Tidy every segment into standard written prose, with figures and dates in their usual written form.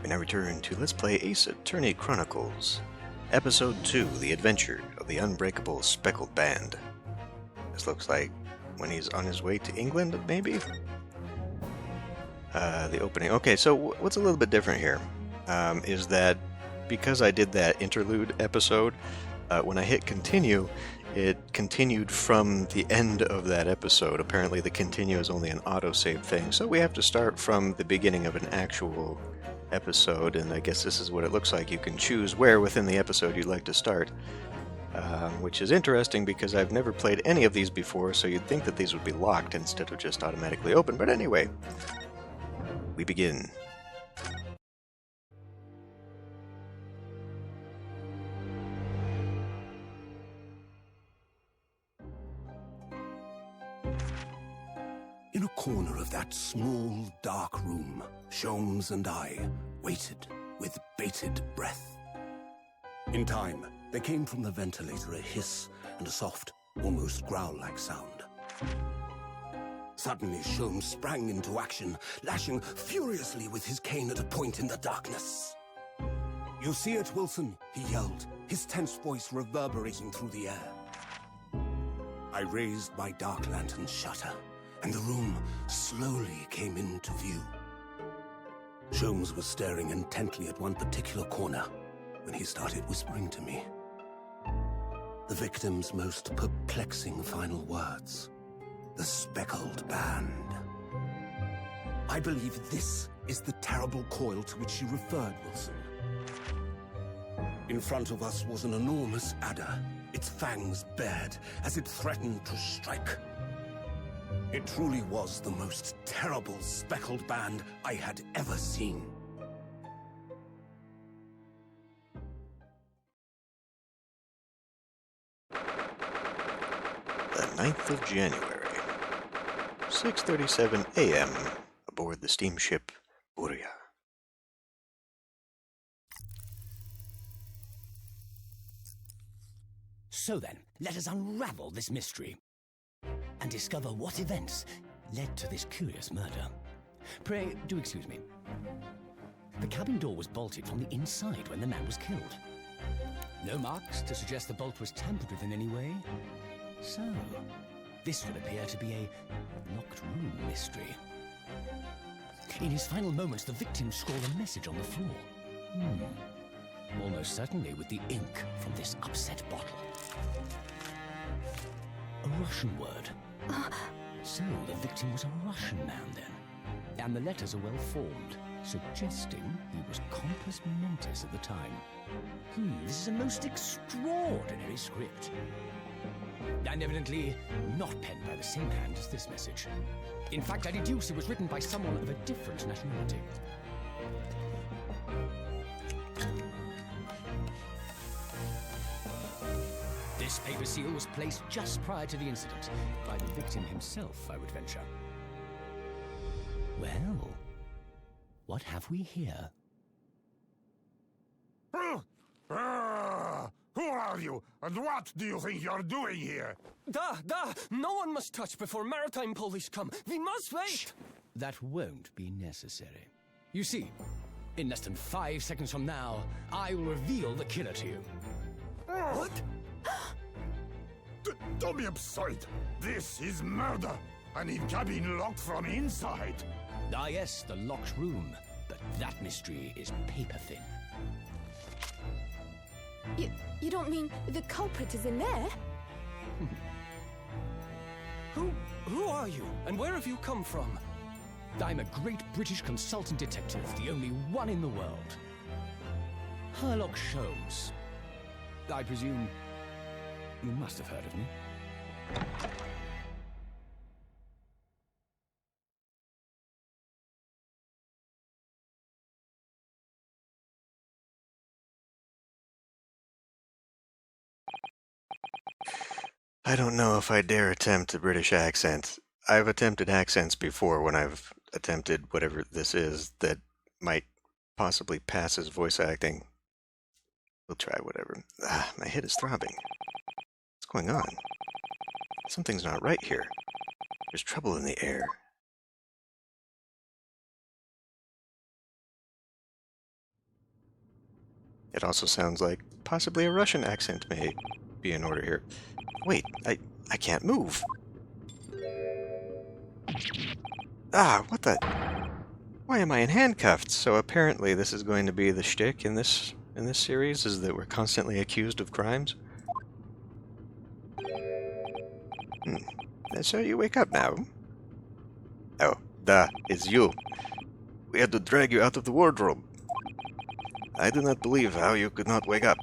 and I return to Let's Play Ace Attorney Chronicles, Episode 2, The Adventure of the Unbreakable Speckled Band. This looks like when he's on his way to England, maybe? The opening. Okay, so what's a little bit different here is that because I did that interlude episode, when I hit continue, it continued from the end of that episode. Apparently the continue is only an autosave thing, so we have to start from the beginning of an actual episode, and I guess this is what it looks like. You can choose where within the episode you'd like to start, which is interesting because I've never played any of these before, so you'd think that these would be locked instead of just automatically open. But anyway, we begin. In a corner of that small, dark room, Sholmes and I waited with bated breath. In time, there came from the ventilator a hiss and a soft, almost growl-like sound. Suddenly, Sholmes sprang into action, lashing furiously with his cane at a point in the darkness. "You see it, Wilson?" he yelled, his tense voice reverberating through the air. I raised my dark lantern's shutter, and the room slowly came into view. Sholmes was staring intently at one particular corner when he started whispering to me. The victim's most perplexing final words. The speckled band. I believe this is the terrible coil to which you referred, Wilson. In front of us was an enormous adder, its fangs bared as it threatened to strike. It truly was the most terrible speckled band I had ever seen. The 9th of January, 6:37 a.m. aboard the steamship Burya. So then, let us unravel this mystery and discover what events led to this curious murder. Pray, do excuse me. The cabin door was bolted from the inside when the man was killed. No marks to suggest the bolt was tampered with in any way. So, this would appear to be a locked room mystery. In his final moments, the victim scrawled a message on the floor. Almost certainly with the ink from this upset bottle. A Russian word. So the victim was a Russian man then. And the letters are well formed, suggesting he was compos mentis at the time. This is a most extraordinary script. And evidently not penned by the same hand as this message. In fact, I deduce it was written by someone of a different nationality. This paper seal was placed just prior to the incident, by the victim himself, I would venture. Well, what have we here? Who are you, and what do you think you're doing here? No one must touch before maritime police come. We must wait! Shh. That won't be necessary. You see, in less than 5 seconds from now, I will reveal the killer to you. What? Don't be absurd. This is murder. And in cabin locked from inside. Ah yes, the locked room. But that mystery is paper thin. You don't mean the culprit is in there? Who are you, and where have you come from? I'm a great British consultant detective, the only one in the world. Sherlock Sholmes. I presume you must have heard of me. I don't know if I dare attempt a British accent. I've attempted accents before when I've attempted whatever this is that might possibly pass as voice acting. We'll try whatever. My head is throbbing. What's going on? Something's not right here. There's trouble in the air. It also sounds like possibly a Russian accent may be in order here. Wait, I can't move. Ah, what the? Why am I in handcuffs? So apparently this is going to be the shtick in this series, is that we're constantly accused of crimes. So you wake up now. Oh, it's you. We had to drag you out of the wardrobe. I do not believe how you could not wake up.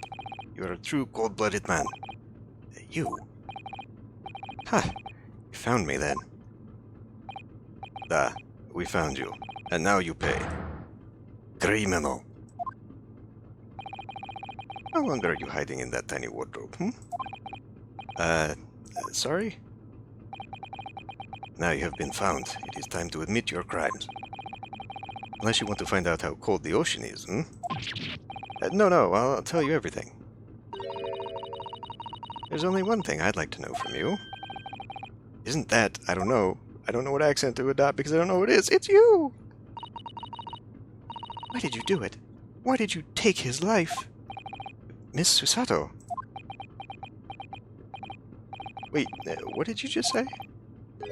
You are a true cold-blooded man. You? Huh. You found me then. We found you. And now you pay. Criminal. How long are you hiding in that tiny wardrobe, sorry? Now you have been found. It is time to admit your crimes. Unless you want to find out how cold the ocean is, No, I'll tell you everything. There's only one thing I'd like to know from you. Isn't that, I don't know what accent to adopt because I don't know what it is. It's you! Why did you do it? Why did you take his life? Miss Susato. Wait, what did you just say?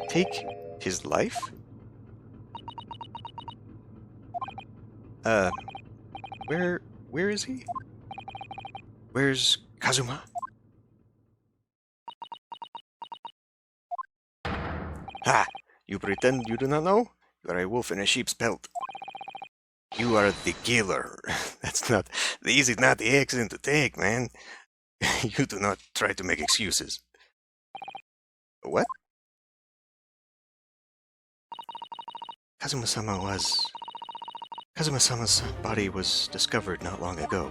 Take his life? Where is he? Where's Kazuma? Ha! You pretend you do not know? You are a wolf in a sheep's pelt. You are the killer. This is not the accent to take, man. You do not try to make excuses. What? Kazuma-sama's body was discovered not long ago.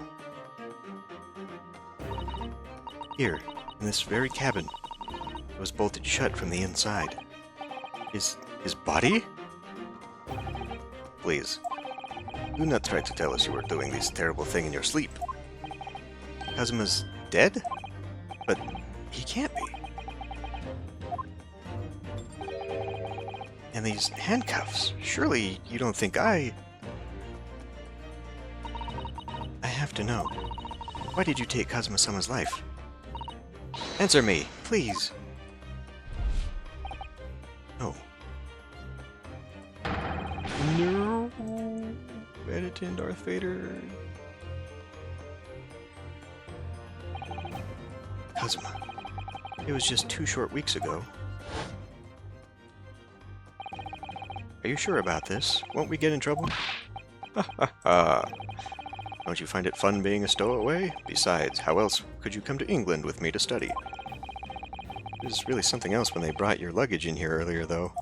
Here, in this very cabin. It was bolted shut from the inside. His body? Please, do not try to tell us you were doing this terrible thing in your sleep. Kazuma's dead? But he can't be. And these handcuffs, surely you don't think I have to know. Why did you take Kazuma-sama's life? Answer me, please. No. No. Anakin, Darth Vader. Kazuma. It was just 2 short weeks ago. Are you sure about this? Won't we get in trouble? Ha ha ha. Don't you find it fun being a stowaway? Besides, how else could you come to England with me to study? It was really something else when they brought your luggage in here earlier, though.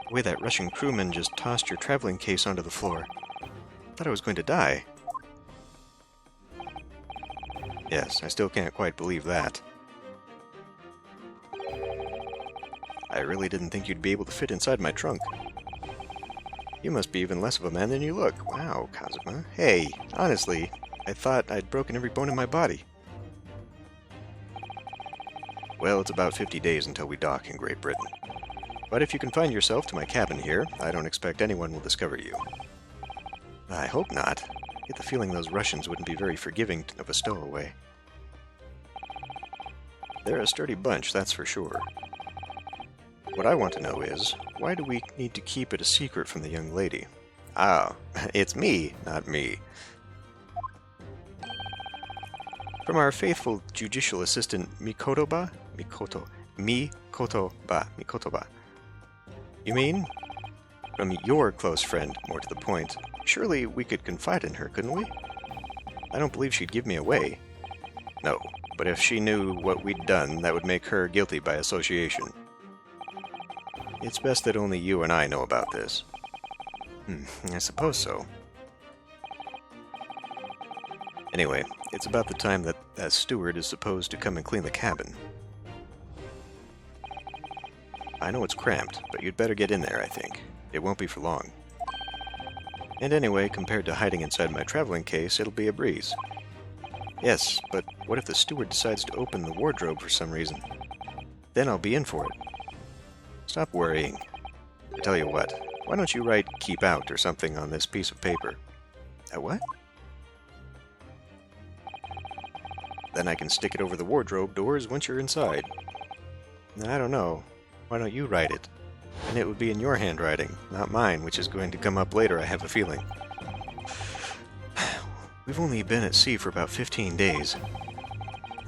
The way that Russian crewman just tossed your traveling case onto the floor. I thought I was going to die. Yes, I still can't quite believe that. I really didn't think you'd be able to fit inside my trunk. You must be even less of a man than you look. Wow, Kazuma. Hey, honestly, I thought I'd broken every bone in my body. Well, it's about 50 days until we dock in Great Britain. But if you confine yourself to my cabin here, I don't expect anyone will discover you. I hope not. I get the feeling those Russians wouldn't be very forgiving of a stowaway. They're a sturdy bunch, that's for sure. What I want to know is, why do we need to keep it a secret from the young lady? Ah, it's me, not me. From our faithful judicial assistant Mikotoba? Mikotoba. You mean? From your close friend, more to the point. Surely we could confide in her, couldn't we? I don't believe she'd give me away. No, but if she knew what we'd done, that would make her guilty by association. It's best that only you and I know about this. I suppose so. Anyway, it's about the time that that steward is supposed to come and clean the cabin. I know it's cramped, but you'd better get in there, I think. It won't be for long. And anyway, compared to hiding inside my traveling case, it'll be a breeze. Yes, but what if the steward decides to open the wardrobe for some reason? Then I'll be in for it. Stop worrying. I tell you what, why don't you write "keep out" or something on this piece of paper? What? Then I can stick it over the wardrobe doors once you're inside. I don't know. Why don't you write it? And it would be in your handwriting, not mine, which is going to come up later, I have a feeling. We've only been at sea for about 15 days.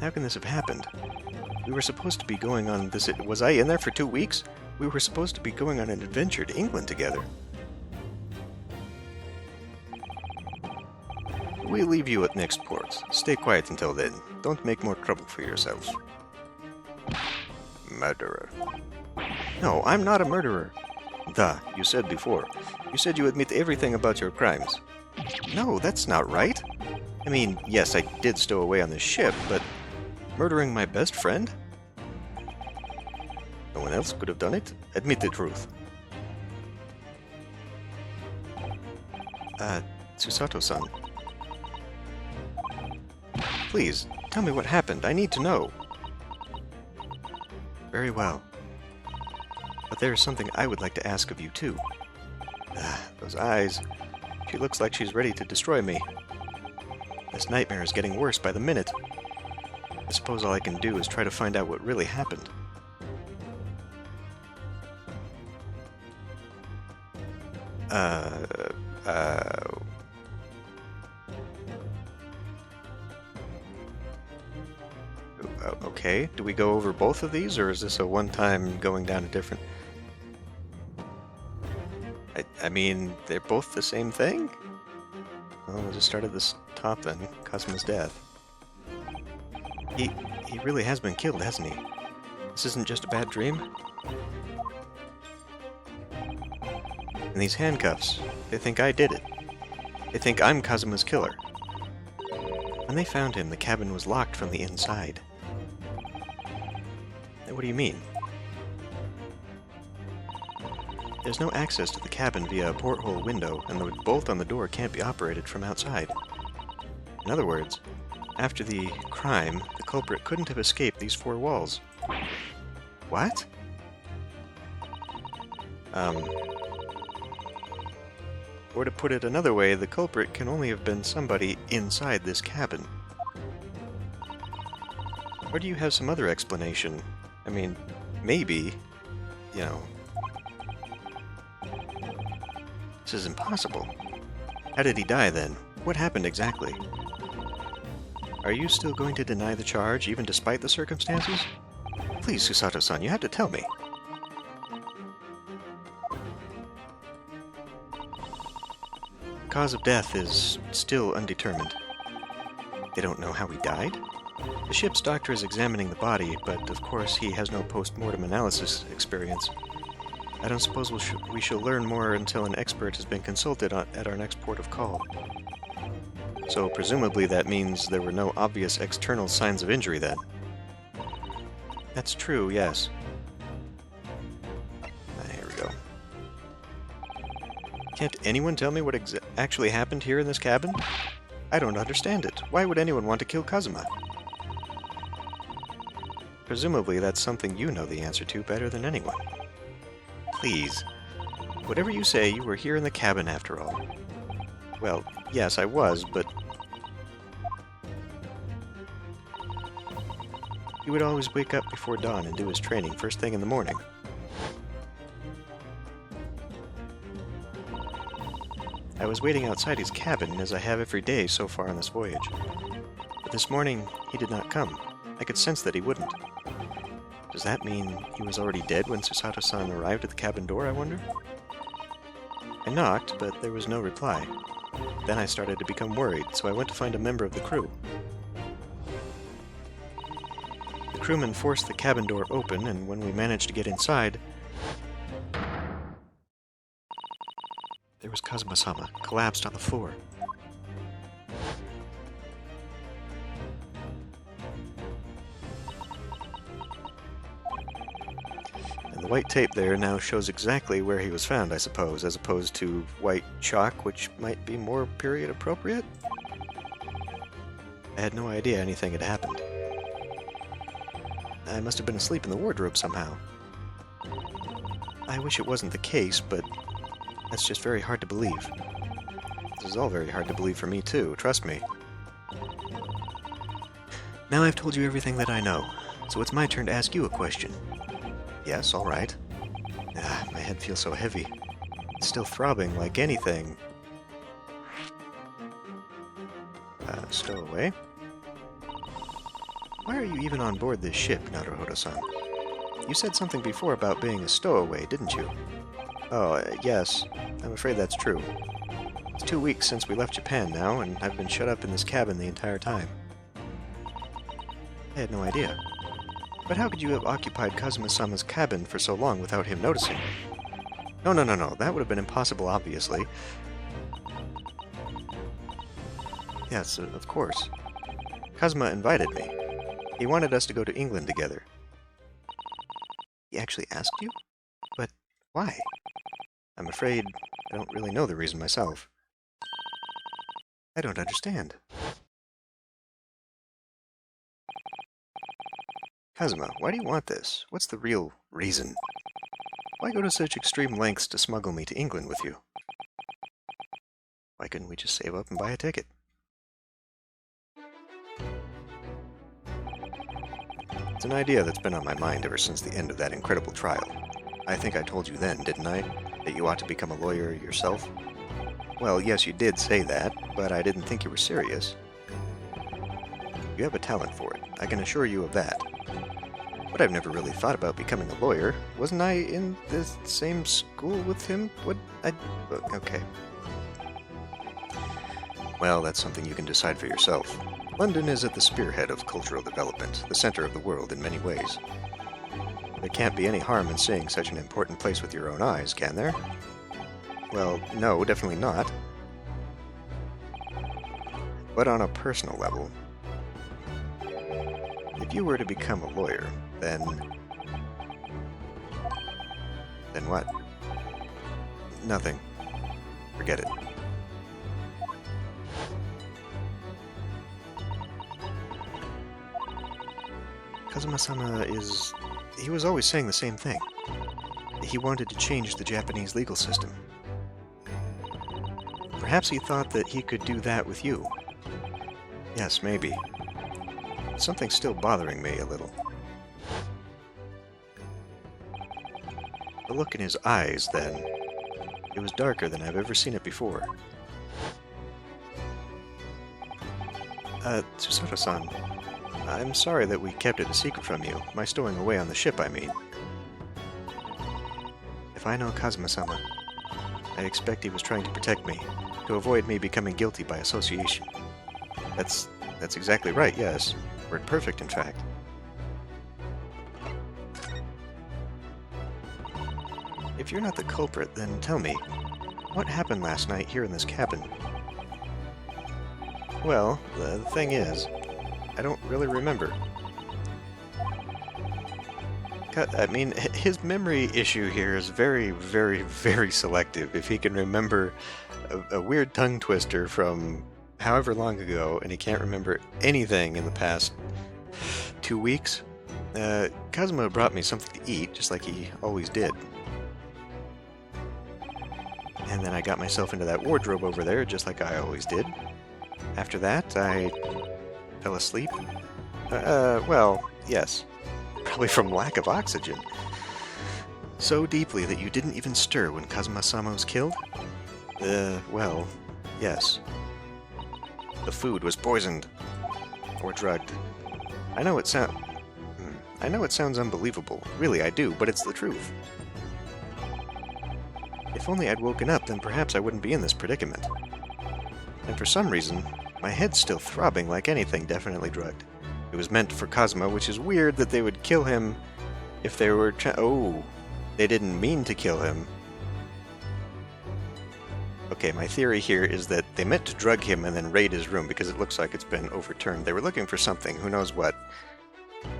How can this have happened? We were supposed to be going on this... Was I in there for 2 weeks? We were supposed to be going on an adventure to England together. We'll leave you at next port. Stay quiet until then. Don't make more trouble for yourself. Murderer. No, I'm not a murderer. Duh, you said before. You said you admit everything about your crimes. No, that's not right. I mean, yes, I did stow away on this ship, but murdering my best friend? No one else could have done it? Admit the truth. Susato-san. Please, tell me what happened. I need to know. Very well. But there is something I would like to ask of you, too. Those eyes. She looks like she's ready to destroy me. This nightmare is getting worse by the minute. I suppose all I can do is try to find out what really happened. Okay, do we go over both of these, or is this a one-time going down a different... I mean, they're both the same thing? Well, we'll just start at this top then. Kazuma's death. He really has been killed, hasn't he? This isn't just a bad dream? And these handcuffs, they think I did it. They think I'm Kazuma's killer. When they found him, the cabin was locked from the inside. What do you mean? There's no access to the cabin via a porthole window, and the bolt on the door can't be operated from outside. In other words, after the crime, the culprit couldn't have escaped these 4 walls. What? Or to put it another way, the culprit can only have been somebody inside this cabin. Or do you have some other explanation? I mean, maybe, you know... This is impossible. How did he die, then? What happened exactly? Are you still going to deny the charge, even despite the circumstances? Please, Susato-san, you have to tell me. The cause of death is still undetermined. They don't know how he died? The ship's doctor is examining the body, but of course he has no post-mortem analysis experience. I don't suppose we shall learn more until an expert has been consulted at our next port of call. So presumably that means there were no obvious external signs of injury then. That's true, yes. Here we go. Can't anyone tell me what actually happened here in this cabin? I don't understand it. Why would anyone want to kill Kazuma? Presumably that's something you know the answer to better than anyone. Please. Whatever you say, you were here in the cabin after all. Well, yes, I was, but... He would always wake up before dawn and do his training first thing in the morning. I was waiting outside his cabin, as I have every day so far on this voyage. But this morning, he did not come. I could sense that he wouldn't. Does that mean he was already dead when Susato-san arrived at the cabin door, I wonder? I knocked, but there was no reply. Then I started to become worried, so I went to find a member of the crew. The crewman forced the cabin door open, and when we managed to get inside, there was Kazuma-sama, collapsed on the floor. And the white tape there now shows exactly where he was found, I suppose, as opposed to white chalk, which might be more period appropriate? I had no idea anything had happened. I must have been asleep in the wardrobe somehow. I wish it wasn't the case, but that's just very hard to believe. This is all very hard to believe for me, too, trust me. Now I've told you everything that I know, so it's my turn to ask you a question. Yes, all right. My head feels so heavy. It's still throbbing like anything. Stow away. Why are you even on board this ship, Naruhodo-san? You said something before about being a stowaway, didn't you? Oh, yes. I'm afraid that's true. It's 2 weeks since we left Japan now, and I've been shut up in this cabin the entire time. I had no idea. But how could you have occupied Kazuma-sama's cabin for so long without him noticing? No. That would have been impossible, obviously. Yes, of course. Kazuma invited me. He wanted us to go to England together. He actually asked you? But why? I'm afraid I don't really know the reason myself. I don't understand. Kazuma, why do you want this? What's the real reason? Why go to such extreme lengths to smuggle me to England with you? Why couldn't we just save up and buy a ticket? It's an idea that's been on my mind ever since the end of that incredible trial. I think I told you then, didn't I, that you ought to become a lawyer yourself? Well, yes, you did say that, but I didn't think you were serious. You have a talent for it, I can assure you of that. But I've never really thought about becoming a lawyer. Wasn't I in the same school with him? Okay. Well, that's something you can decide for yourself. London is at the spearhead of cultural development, the center of the world in many ways. There can't be any harm in seeing such an important place with your own eyes, can there? Well, no, definitely not. But on a personal level, if you were to become a lawyer, then what? Nothing. Forget it. Kazuma-sama he was always saying the same thing. He wanted to change the Japanese legal system. Perhaps he thought that he could do that with you. Yes, maybe. Something's still bothering me a little. The look in his eyes, then. It was darker than I've ever seen it before. Tsusato-san, I'm sorry that we kept it a secret from you. My stowing away on the ship, I mean. If I know Kazuma-sama, I expect he was trying to protect me, to avoid me becoming guilty by association. That's exactly right, yes. Word perfect, in fact. If you're not the culprit, then tell me, what happened last night here in this cabin? Well, the thing is, I don't really remember. I mean, his memory issue here is very, very, very selective. If he can remember a weird tongue twister from however long ago, and he can't remember anything in the past 2 weeks. Kazuma brought me something to eat, just like he always did. And then I got myself into that wardrobe over there, just like I always did. After that, I fell asleep. Well, yes. Probably from lack of oxygen. So deeply that you didn't even stir when Kazuma-sama was killed? Well, yes. The food was poisoned. Or drugged. I know it sounds unbelievable. Really, I do, but it's the truth. If only I'd woken up, then perhaps I wouldn't be in this predicament. And for some reason, my head's still throbbing like anything definitely drugged. It was meant for Kazuma, which is weird that they would kill him if they were they didn't mean to kill him. Okay, my theory here is that they meant to drug him and then raid his room because it looks like it's been overturned. They were looking for something, who knows what.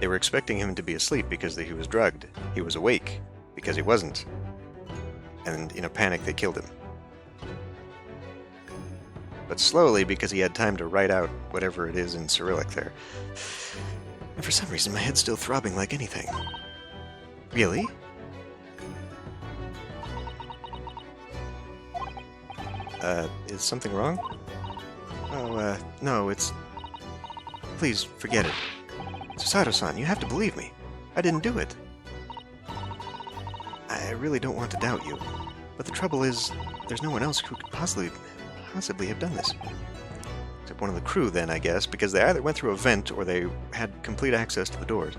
They were expecting him to be asleep because he was drugged. He was awake because he wasn't. And in a panic they killed him. But slowly because he had time to write out whatever it is in Cyrillic there. And for some reason my head's still throbbing like anything. Really? Is something wrong? Oh, no, it's... Please, forget it. Susato-san, you have to believe me. I didn't do it. I really don't want to doubt you, but the trouble is, there's no one else who could possibly have done this. Except one of the crew then, I guess, because they either went through a vent or they had complete access to the doors.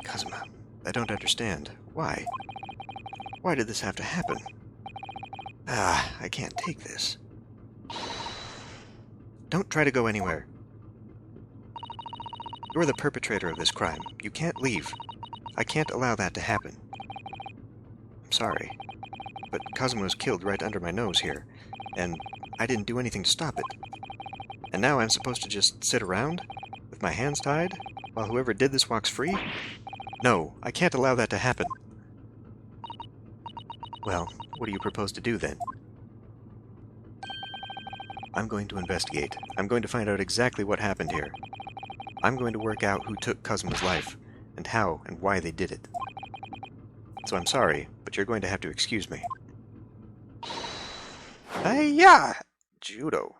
Kazuma, I don't understand. Why? Why did this have to happen? I can't take this. Don't try to go anywhere. You're the perpetrator of this crime. You can't leave. I can't allow that to happen. I'm sorry, but Kazuma was killed right under my nose here, and I didn't do anything to stop it. And now I'm supposed to just sit around, with my hands tied, while whoever did this walks free? No, I can't allow that to happen. Well, what do you propose to do then? I'm going to investigate. I'm going to find out exactly what happened here. I'm going to work out who took Kazuma's life, and how and why they did it. So I'm sorry, but you're going to have to excuse me. Hi-ya! Judo.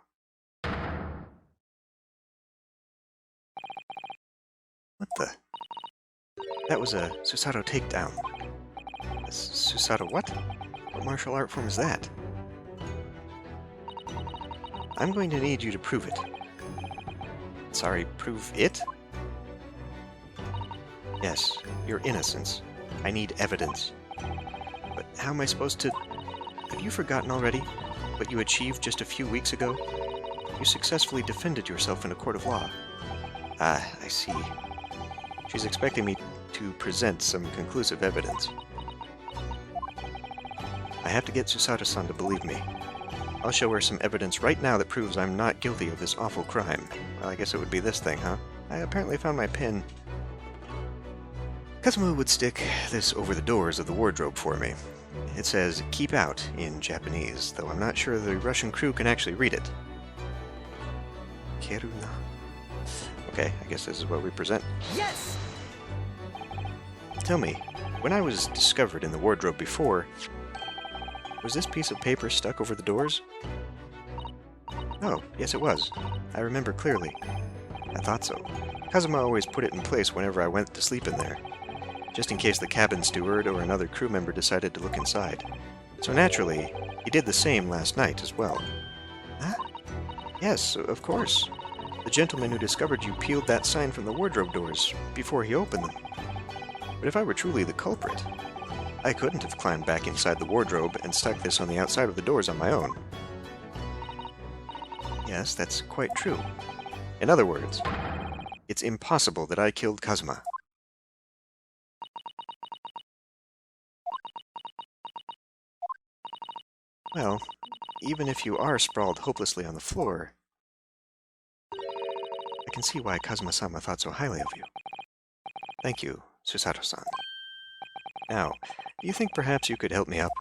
What the? That was a Susato takedown. A Susato what? What martial art form is that? I'm going to need you to prove it. Sorry, prove it? Yes, your innocence. I need evidence. But how am I supposed to... Have you forgotten already what you achieved just a few weeks ago? You successfully defended yourself in a court of law. Ah, I see. She's expecting me to present some conclusive evidence. I have to get Susato-san to believe me. I'll show her some evidence right now that proves I'm not guilty of this awful crime. Well, I guess it would be this thing, huh? I apparently found my pen. Kazuma would stick this over the doors of the wardrobe for me. It says, "Keep out," in Japanese, though I'm not sure the Russian crew can actually read it. Keruna. Okay, I guess this is what we present. Yes! Tell me, when I was discovered in the wardrobe before, was this piece of paper stuck over the doors? Oh, yes it was. I remember clearly. I thought so. Kazuma always put it in place whenever I went to sleep in there, just in case the cabin steward or another crew member decided to look inside. So naturally, he did the same last night as well. Huh? Yes, of course. The gentleman who discovered you peeled that sign from the wardrobe doors before he opened them. But if I were truly the culprit, I couldn't have climbed back inside the wardrobe and stuck this on the outside of the doors on my own. Yes, that's quite true. In other words, it's impossible that I killed Kazuma. Well, even if you are sprawled hopelessly on the floor, I can see why Kazuma-sama thought so highly of you. Thank you, Susato-san. Now, do you think perhaps you could help me up?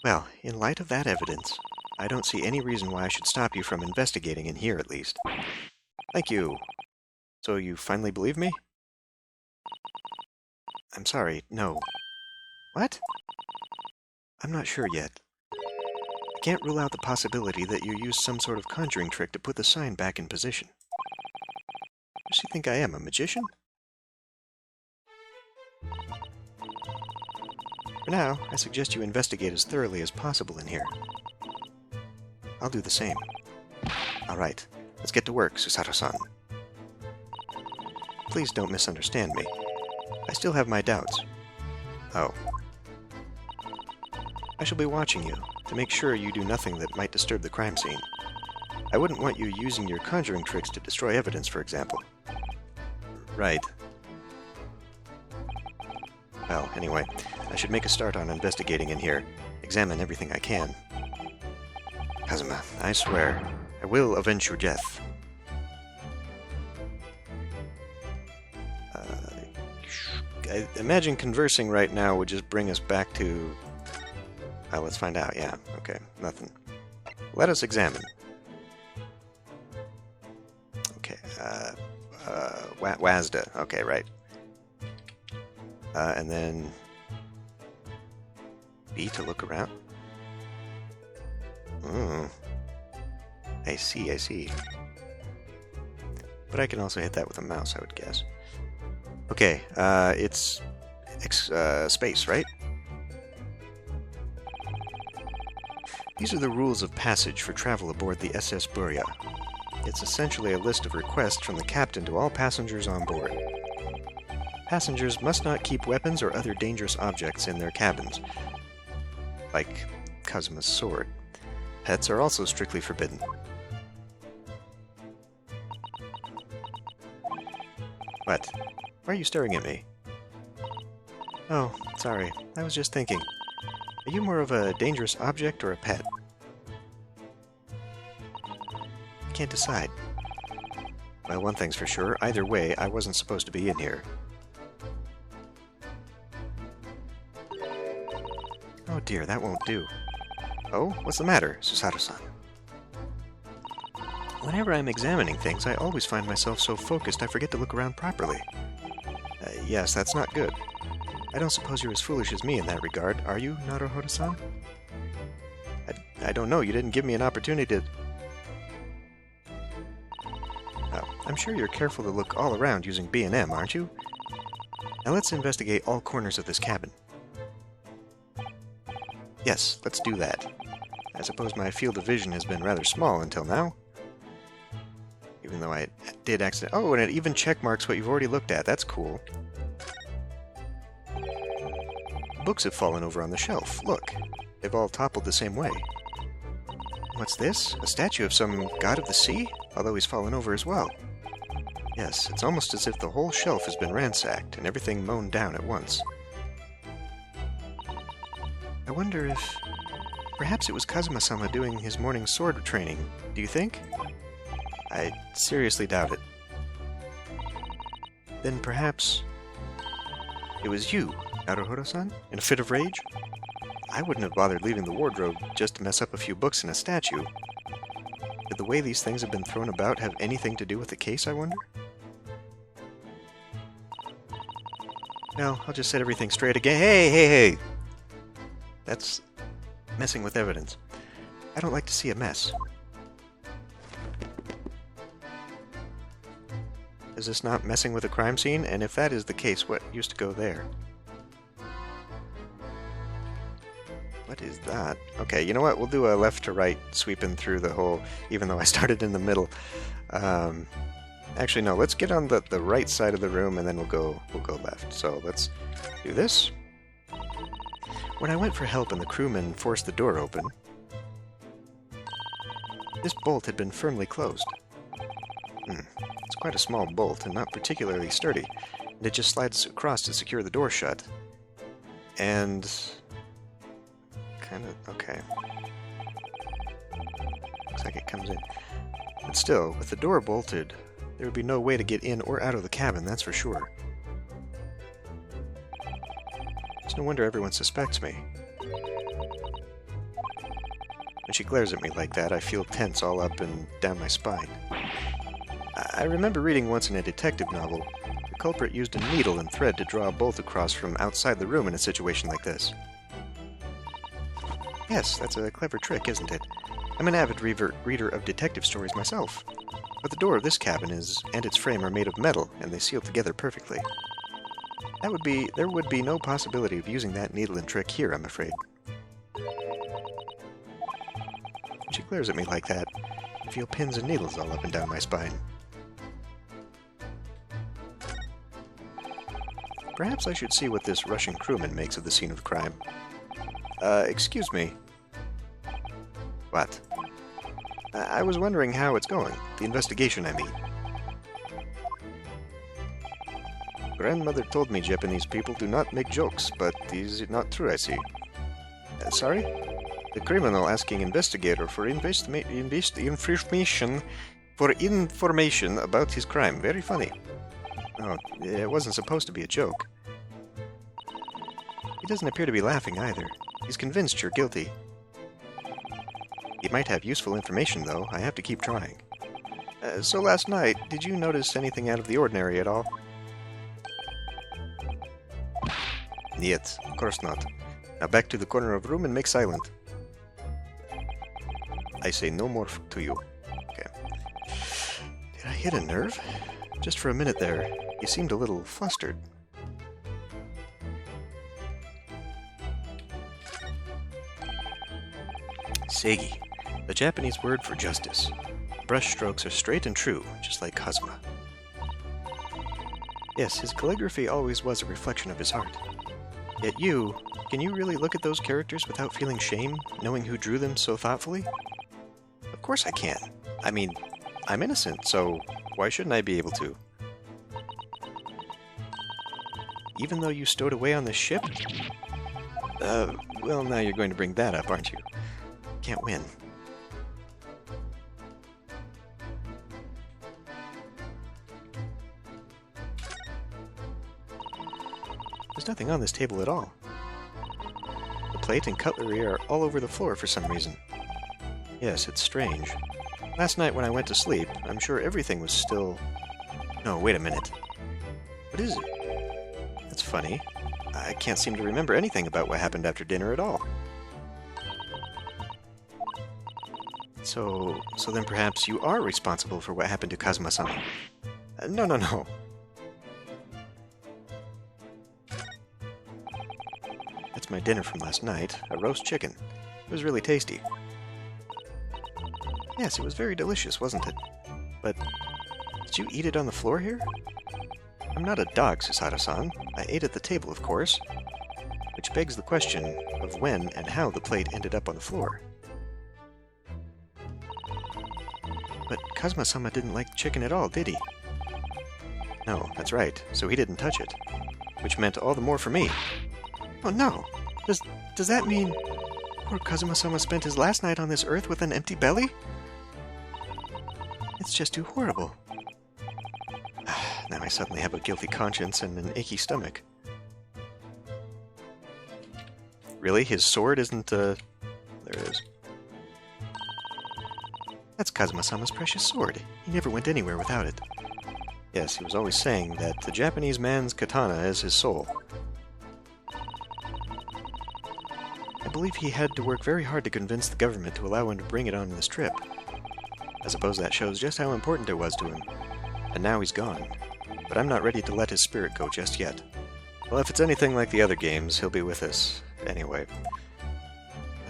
Well, in light of that evidence, I don't see any reason why I should stop you from investigating in here, at least. Thank you. So you finally believe me? I'm sorry, no. What? I'm not sure yet. I can't rule out the possibility that you used some sort of conjuring trick to put the sign back in position. Does she think I am, a magician? For now, I suggest you investigate as thoroughly as possible in here. I'll do the same. Alright, let's get to work, Susato-san. Please don't misunderstand me. I still have my doubts. Oh. I shall be watching you, to make sure you do nothing that might disturb the crime scene. I wouldn't want you using your conjuring tricks to destroy evidence, for example. Right. Well, anyway, I should make a start on investigating in here. Examine everything I can. Kazuma, I swear, I will avenge your death. I imagine conversing right now would just bring us back to... let's find out. Yeah, okay, nothing. Let us examine. Okay, WASDA. Okay, right. And then B to look around. I see. But I can also hit that with a mouse, I would guess. Okay, it's space, right? These are the rules of passage for travel aboard the SS Burya. It's essentially a list of requests from the captain to all passengers on board. Passengers must not keep weapons or other dangerous objects in their cabins, like Kazuma's sword. Pets are also strictly forbidden. What? Why are you staring at me? Oh, sorry. I was just thinking. Are you more of a dangerous object or a pet? I can't decide. Well, one thing's for sure. Either way, I wasn't supposed to be in here. Oh dear, that won't do. Oh, what's the matter, Susaru-san? Whenever I'm examining things, I always find myself so focused I forget to look around properly. Yes, that's not good. I don't suppose you're as foolish as me in that regard, are you, Naruhodo-san? I don't know, you didn't give me an opportunity to... Oh, I'm sure you're careful to look all around using B&M, aren't you? Now let's investigate all corners of this cabin. Yes, let's do that. I suppose my field of vision has been rather small until now. Even though I did accidentally... Oh, and it even checkmarks what you've already looked at. That's cool. Books have fallen over on the shelf. Look, they've all toppled the same way. What's this? A statue of some god of the sea? Although he's fallen over as well. Yes, it's almost as if the whole shelf has been ransacked and everything mown down at once. I wonder if... Perhaps it was Kazuma-sama doing his morning sword training. Do you think? I seriously doubt it. Then perhaps... It was you, Naruhodo-san, in a fit of rage? I wouldn't have bothered leaving the wardrobe just to mess up a few books and a statue. Did the way these things have been thrown about have anything to do with the case, I wonder? Well, I'll just set everything straight again. Hey! That's messing with evidence. I don't like to see a mess. Is this not messing with a crime scene? And if that is the case, what used to go there? What is that? Okay, you know what? We'll do a left to right sweeping through the whole, even though I started in the middle. Actually, no, let's get on the right side of the room and then we'll go left. So let's do this. When I went for help and the crewmen forced the door open, this bolt had been firmly closed. It's quite a small bolt and not particularly sturdy, and it just slides across to secure the door shut. And... okay. Looks like it comes in. But still, with the door bolted, there would be no way to get in or out of the cabin, that's for sure. It's no wonder everyone suspects me. When she glares at me like that, I feel tense all up and down my spine. I remember reading once in a detective novel, the culprit used a needle and thread to draw a bolt across from outside the room in a situation like this. Yes, that's a clever trick, isn't it? I'm an avid reader of detective stories myself. But the door of this cabin and its frame are made of metal, and they seal together perfectly. There would be no possibility of using that needle and trick here, I'm afraid. When she glares at me like that, I feel pins and needles all up and down my spine. Perhaps I should see what this Russian crewman makes of the scene of crime. Excuse me. What? I was wondering how it's going. The investigation, I mean. Grandmother told me Japanese people do not make jokes, but is it not true, I see? Sorry? The criminal asking investigator for information about his crime. Very funny. Oh, it wasn't supposed to be a joke. He doesn't appear to be laughing either. He's convinced you're guilty. He might have useful information, though. I have to keep trying. So last night, did you notice anything out of the ordinary at all? Yet, of course not. Now back to the corner of the room and make silent. I say no more to you. Okay. Did I hit a nerve? Just for a minute there, he seemed a little flustered. Seigi, the Japanese word for justice. Brush strokes are straight and true, just like Kazuma. Yes, his calligraphy always was a reflection of his heart. Yet you, can you really look at those characters without feeling shame, knowing who drew them so thoughtfully? Of course I can. I mean, I'm innocent, so why shouldn't I be able to? Even though you stowed away on this ship? Well, now you're going to bring that up, aren't you? Can't win. There's nothing on this table at all. The plate and cutlery are all over the floor for some reason. Yes, it's strange. Last night when I went to sleep, I'm sure everything was still... No, wait a minute. What is it? That's funny. I can't seem to remember anything about what happened after dinner at all. So then perhaps you are responsible for what happened to Kazuma-sama. No. That's my dinner from last night, a roast chicken. It was really tasty. Yes, it was very delicious, wasn't it? But did you eat it on the floor here? I'm not a dog, Susato-san. I ate at the table, of course. Which begs the question of when and how the plate ended up on the floor. But Kazuma-sama didn't like chicken at all, did he? No, that's right, so he didn't touch it. Which meant all the more for me. Oh no! Does that mean poor Kazuma-sama spent his last night on this earth with an empty belly? It's just too horrible. Now I suddenly have a guilty conscience and an achy stomach. Really? His sword isn't, There it is. That's Kazuma-sama's precious sword. He never went anywhere without it. Yes, he was always saying that the Japanese man's katana is his soul. I believe he had to work very hard to convince the government to allow him to bring it on this trip. I suppose that shows just how important it was to him. And now he's gone. But I'm not ready to let his spirit go just yet. Well, if it's anything like the other games, he'll be with us anyway.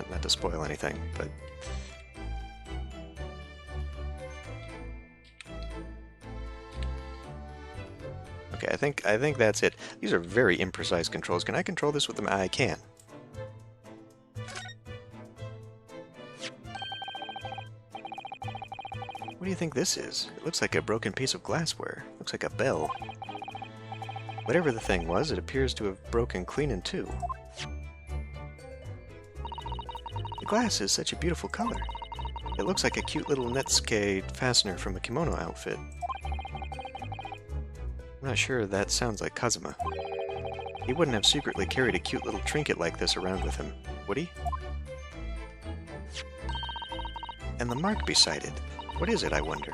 Not to spoil anything, but... Okay, I think that's it. These are very imprecise controls. Can I control this with them? I can. What do you think this is? It looks like a broken piece of glassware. Looks like a bell. Whatever the thing was, it appears to have broken clean in two. The glass is such a beautiful color. It looks like a cute little netsuke fastener from a kimono outfit. I'm not sure that sounds like Kazuma. He wouldn't have secretly carried a cute little trinket like this around with him, would he? And the mark beside it. What is it, I wonder?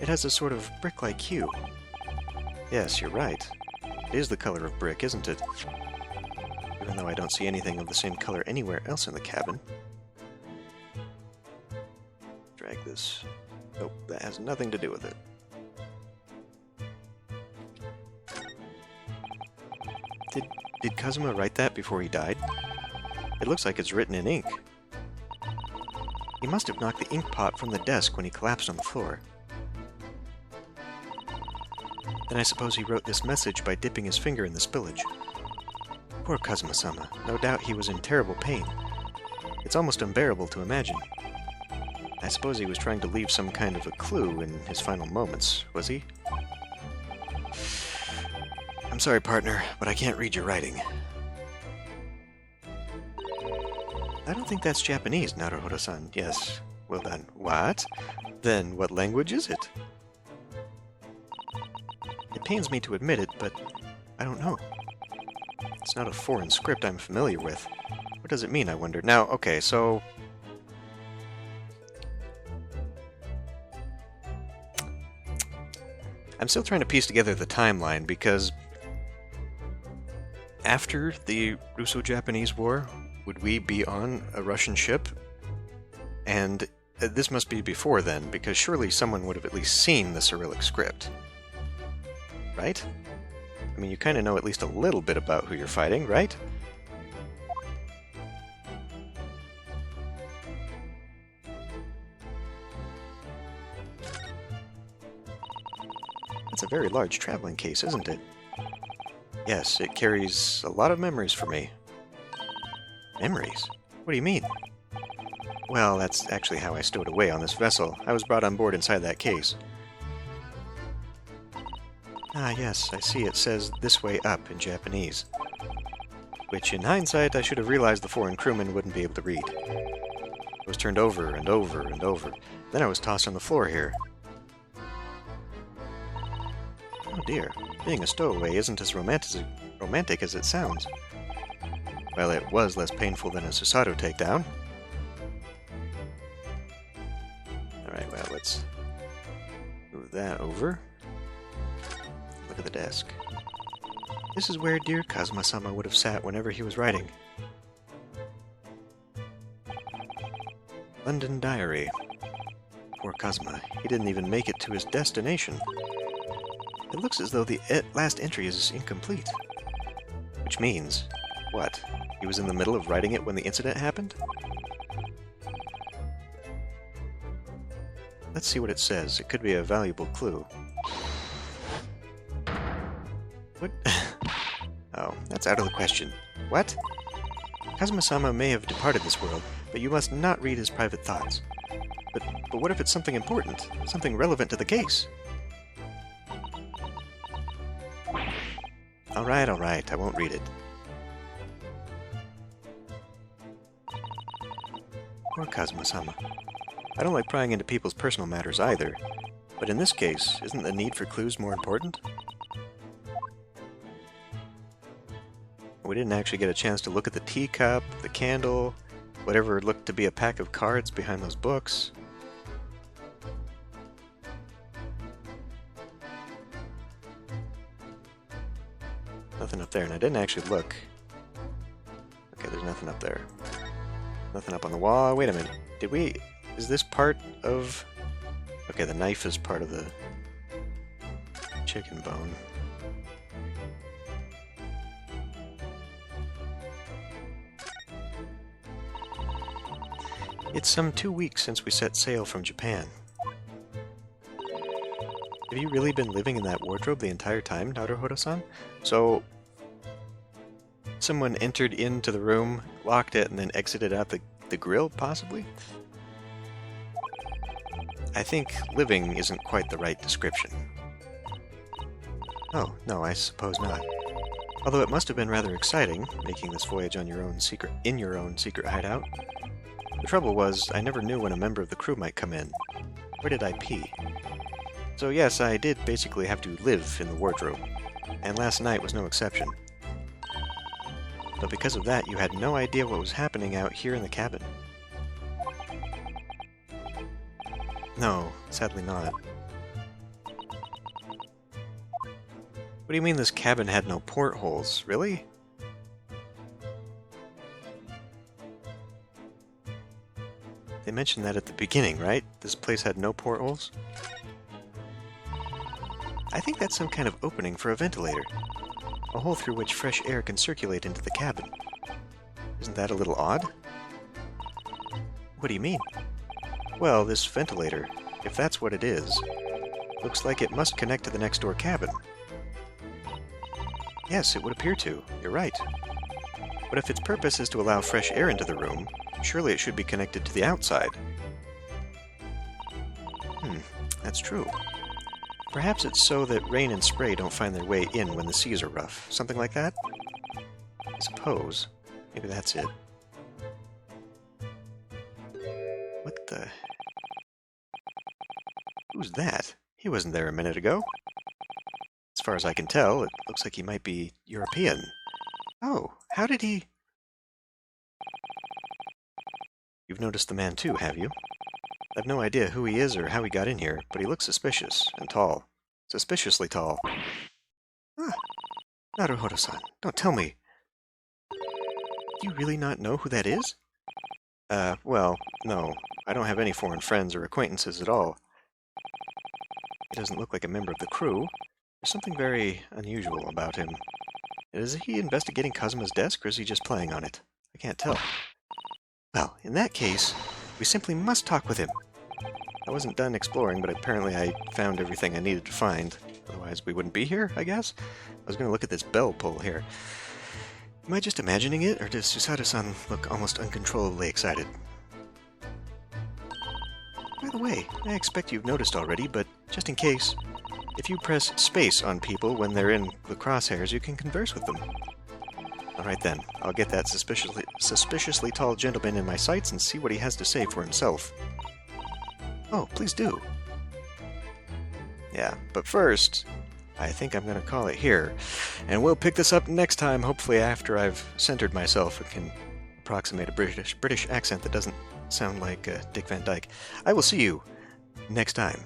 It has a sort of brick-like hue. Yes, you're right. It is the color of brick, isn't it? Even though I don't see anything of the same color anywhere else in the cabin. Drag this. Nope, that has nothing to do with it. Did Kazuma write that before he died? It looks like it's written in ink. He must have knocked the ink pot from the desk when he collapsed on the floor. Then I suppose he wrote this message by dipping his finger in the spillage. Poor Kazuma-sama. No doubt he was in terrible pain. It's almost unbearable to imagine. I suppose he was trying to leave some kind of a clue in his final moments, was he? I'm sorry, partner, but I can't read your writing. I don't think that's Japanese, Naruhodo-san. Yes, well done. What? Then what language is it? It pains me to admit it, but I don't know. It's not a foreign script I'm familiar with. What does it mean, I wonder? Now, okay, so... I'm still trying to piece together the timeline, because... after the Russo-Japanese War, would we be on a Russian ship? And this must be before then, because surely someone would have at least seen the Cyrillic script. Right? I mean, you kind of know at least a little bit about who you're fighting, right? It's a very large traveling case, isn't it? Yes, it carries a lot of memories for me. Memories? What do you mean? Well, that's actually how I stowed away on this vessel. I was brought on board inside that case. Ah, yes, I see it says "this way up" in Japanese. Which, in hindsight, I should have realized the foreign crewmen wouldn't be able to read. I was turned over and over and over. Then I was tossed on the floor here. Oh dear, being a stowaway isn't as romantic as it sounds. Well, it was less painful than a Susato takedown. Alright, well, let's move that over. Look at the desk. This is where dear Kazuma-sama would have sat whenever he was writing. London Diary. Poor Kazuma. He didn't even make it to his destination. It looks as though the last entry is incomplete. Which means, what? He was in the middle of writing it when the incident happened? Let's see what it says. It could be a valuable clue. What? Oh, that's out of the question. What? Kazuma-sama may have departed this world, but you must not read his private thoughts. But what if it's something important? Something relevant to the case? Alright, I won't read it. Poor Kazuma-sama. I don't like prying into people's personal matters either, but in this case, isn't the need for clues more important? We didn't actually get a chance to look at the teacup, the candle, whatever looked to be a pack of cards behind those books. Nothing up there, and I didn't actually look. Okay, there's nothing up there. Nothing up on the wall. Wait a minute. Did we... Is this part of... Okay, the knife is part of the chicken bone. It's some 2 weeks since we set sail from Japan. Have you really been living in that wardrobe the entire time, Naruhodo-san? So, someone entered into the room, locked it, and then exited out the grill, possibly? I think living isn't quite the right description. Oh, no, I suppose not. Although it must have been rather exciting, making this voyage on your own in your own secret hideout. The trouble was, I never knew when a member of the crew might come in. Where did I pee? So yes, I did basically have to live in the wardrobe, and last night was no exception. But because of that, you had no idea what was happening out here in the cabin. No, sadly not. What do you mean this cabin had no portholes? Really? They mentioned that at the beginning, right? This place had no portholes? I think that's some kind of opening for a ventilator. A hole through which fresh air can circulate into the cabin. Isn't that a little odd? What do you mean? Well, this ventilator, if that's what it is, looks like it must connect to the next door cabin. Yes, it would appear to. You're right. But if its purpose is to allow fresh air into the room, surely it should be connected to the outside. That's true. Perhaps it's so that rain and spray don't find their way in when the seas are rough. Something like that? I suppose. Maybe that's it. What the... Who's that? He wasn't there a minute ago. As far as I can tell, it looks like he might be European. Oh, how did he... You've noticed the man too, have you? I've no idea who he is or how he got in here, but he looks suspicious and tall. Suspiciously tall. Ah, Naruhodo-san, don't tell me. Do you really not know who that is? Well, no. I don't have any foreign friends or acquaintances at all. He doesn't look like a member of the crew. There's something very unusual about him. Is he investigating Kazuma's desk, or is he just playing on it? I can't tell. Well, in that case, we simply must talk with him. I wasn't done exploring, but apparently I found everything I needed to find. Otherwise, we wouldn't be here, I guess? I was going to look at this bell pull here. Am I just imagining it, or does Susato-san look almost uncontrollably excited? By the way, I expect you've noticed already, but just in case, if you press space on people when they're in the crosshairs, you can converse with them. Alright then, I'll get that suspiciously tall gentleman in my sights and see what he has to say for himself. Oh, please do. Yeah, but first, I think I'm going to call it here. And we'll pick this up next time, hopefully after I've centered myself and can approximate a British accent that doesn't sound like Dick Van Dyke. I will see you next time.